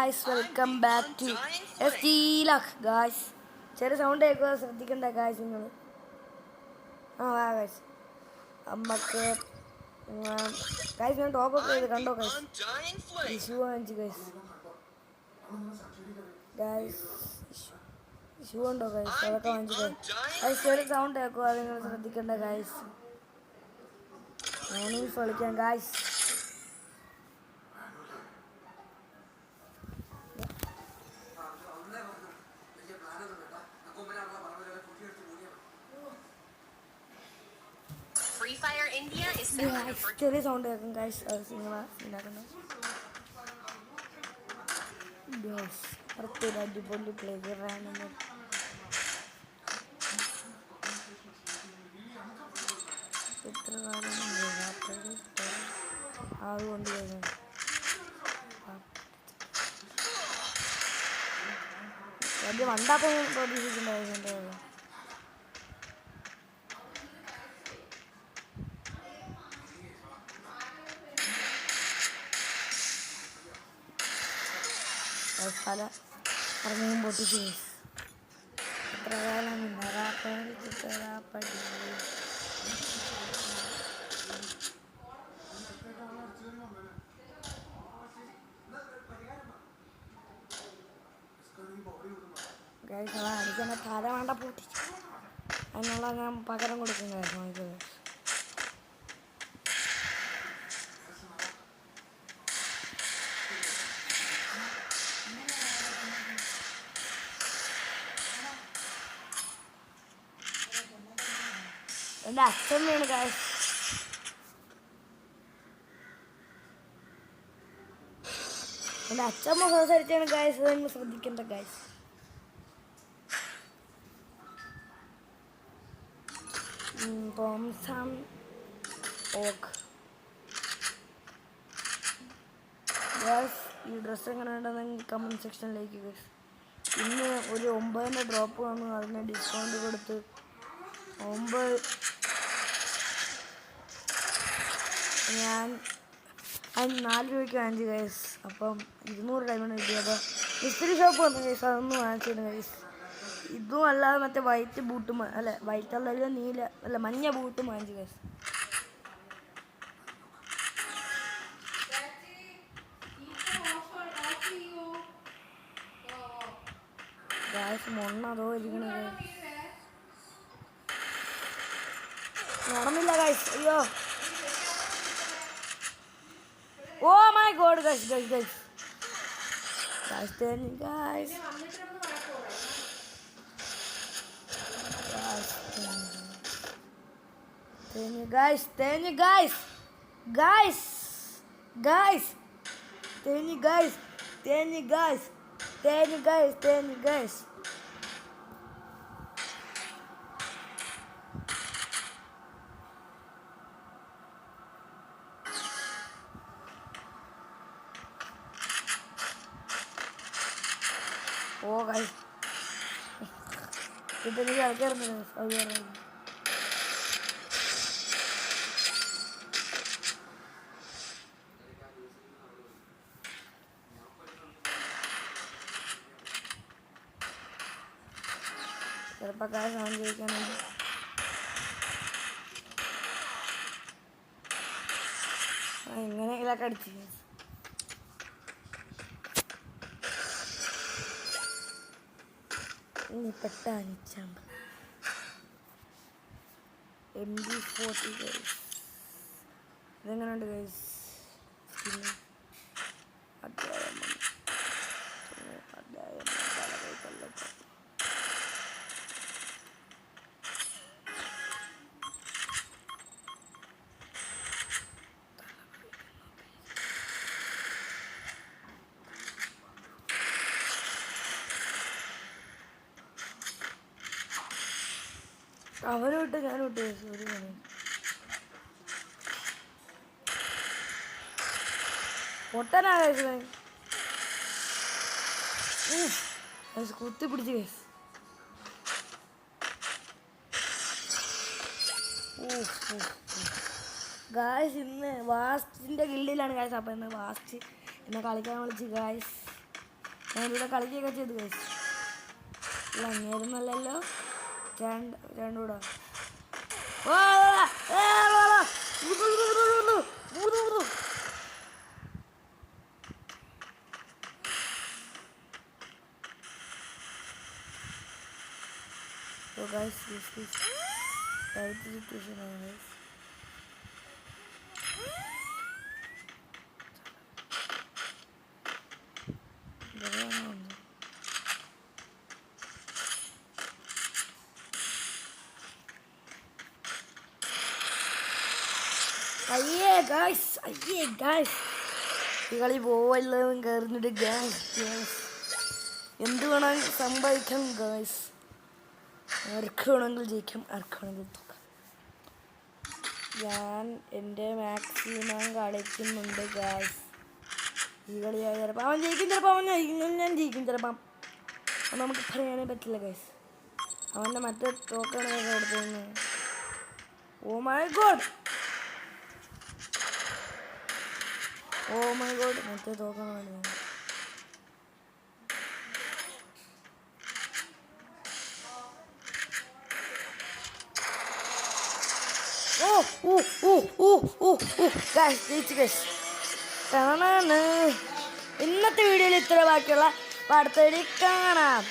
Guys, welcome back to എസ്റ്റീലക് guys. ചെറിയ sound കേൾക്കുക, ശ്രദ്ധിക്കണ്ട ഗായ്സ് നിങ്ങൾ. വാ ഗായ്സ്, നമുക്ക് ഗായ്സ് ഞാൻ ടോപ്പൊക്കെ ചെയ്ത് കണ്ടോ ഗായ്സ്. ഷൂ വാങ്ങിച്ചു ഗായ്സ്. ഗായ്സ് ഷൂ ഉണ്ടോ ഗായ്സ്, അതൊക്കെ വാങ്ങിച്ചു ഗായ്സ്. ചെറിയ സൗണ്ട് കേൾക്കുക, അത് നിങ്ങൾ ശ്രദ്ധിക്കണ്ട ഗായ്സ്. മോർണിംഗ് വിളിക്കാം ഗായ്സ്. ചെറിയ സൗണ്ട് കേൾക്കും ഗായ്സ്, അത് നിങ്ങളുണ്ടാക്കുന്നത് ഗായ്സ്. പുറത്തൊരു അടിപൊളി പ്ലേയറാണ്. എത്ര കാലം അതുകൊണ്ട് വലിയ വണ്ടാപ്പം പ്രതീക്ഷിച്ചിട്ടുണ്ടായിരുന്നു. പല പറഞ്ഞും പൊട്ടിച്ച് എത്ര കാലം പടി. ഗൈസ് അടിക്കുന്ന തല വേണ്ട പൊട്ടിച്ചു, അതിനുള്ള ഞാൻ പകരം കൊടുക്കും ഗൈസ്. നോക്കിയത് എൻ്റെ അച്ഛൻ വീണ് ഗൈസ്. എൻ്റെ അച്ഛൻ സംസാരിച്ചാണ് ഗൈസ്, നിങ്ങൾ ശ്രദ്ധിക്കേണ്ട ഗൈസ്. ഈ ഡ്രസ്സ് എങ്ങനെ ഉണ്ടെന്ന് കമൻറ്റ് സെക്ഷനിലേക്ക് ഗൈസ്. ഇന്ന് ഒരു 9ൻ്റെ ഡ്രോപ്പ് വന്നു, അതിന് ഡിസ്കൗണ്ട് കൊടുത്ത് 9 ഞാൻ 4 രൂപയ്ക്ക് വാങ്ങിച്ചു ഗൈസ്. അപ്പം 200 ഡയമണ്ട് കിട്ടിയപ്പോൾ മിസ്ത്രി ഷോപ്പ് വന്നു ഗൈസ്, അതൊന്നും വാങ്ങിച്ചിരുന്നു ഗൈസ്. ഇതും അല്ലാതെ മറ്റേ വൈറ്റ് ബൂട്ടും അല്ല വൈറ്റ് അല്ല നീല അല്ല മഞ്ഞ ബൂട്ടും വാങ്ങിച്ചു ഗൈസ്. ഗൈസ് മൊണ്ണതോ ഇരിക്കണത് നടന്നില്ല ഗൈസ്. അയ്യോ, oh my God guys guys guys guys തേഞ്ഞു ഗൈസ്. തേഞ്ഞു ഗൈസ്, തേഞ്ഞു ഗൈസ് ഗൈസ് ഗൈസ് തേഞ്ഞു ഗൈസ്, തേഞ്ഞു ഗൈസ്, തേഞ്ഞു ഗൈസ്, തേഞ്ഞു ഗൈസ്. ഓ ഗൈസ് ഇതെനിക്ക് കളിക്കാറുണ്ട്. അത് ചിലപ്പോൾ കാശ് ഓൺ ചോദിക്കാനുണ്ട്. ഇങ്ങനെ ഇതൊക്കെ അടിച്ചു ഇനി പെട്ടാനിച്ചാമ്പ് MB40 ഗൈസ്. ഇതെങ്ങനെയുണ്ട് ഗൈസ്? അവരും ഇട്ട് ഞാനും ഇട്ട് ഒരു പൊട്ടനാ കേസ്. കുത്തി പിടിച്ച് കേസ്. ഗായ്സ് ഇന്ന് വാസ്റ്റിൻ്റെ ഗിൽഡിലാണ് ഗായ്സ്. അപ്പം ഇന്ന് വാസ്റ്റ് എന്നെ കളിക്കാൻ വിളിച്ച് ഗായ്സ്. ഞാനിവിടെ കളിക്കുകയൊക്കെ ചെയ്തു ഗൈസ്. ഇല്ല അങ്ങേരുന്നല്ലോ രണ്ടൂടെ. So guys, this is right situation guys. അയ്യേ ഗായ്സ് ഈ കളി പോവല്ലെന്ന് കയറുന്നിട്ട് ഗായ്സ് എന്ത് വേണമെങ്കിൽ സംഭവിക്കാം ഗായ്സ്. ആർക്ക് വേണമെങ്കിൽ ജയിക്കാം, ആർക്ക് വേണമെങ്കിൽ തോക്കാം. ഞാൻ എൻ്റെ മാക്സിമം കളിക്കുന്നുണ്ട് ഗായ്സ്. ഈ കളിയായ ചിലപ്പോൾ അവൻ ജയിക്കും, ചിലപ്പോൾ ഞാൻ ജയിക്കും, ചിലപ്പം നമുക്ക് പറയാനേ പറ്റില്ല ഗായ്സ്. അവൻ്റെ മറ്റേ തോക്കാണ് കൊടുത്തതെന്ന്. ഓ മൈ ഗോഡ് മറ്റേ തോക്കാണ് വേണ്ടത്. ഇന്നത്തെ വീഡിയോയിൽ ഇത്ര ബാക്കിയുള്ള അടുത്ത വീഡിയോ കാണാം.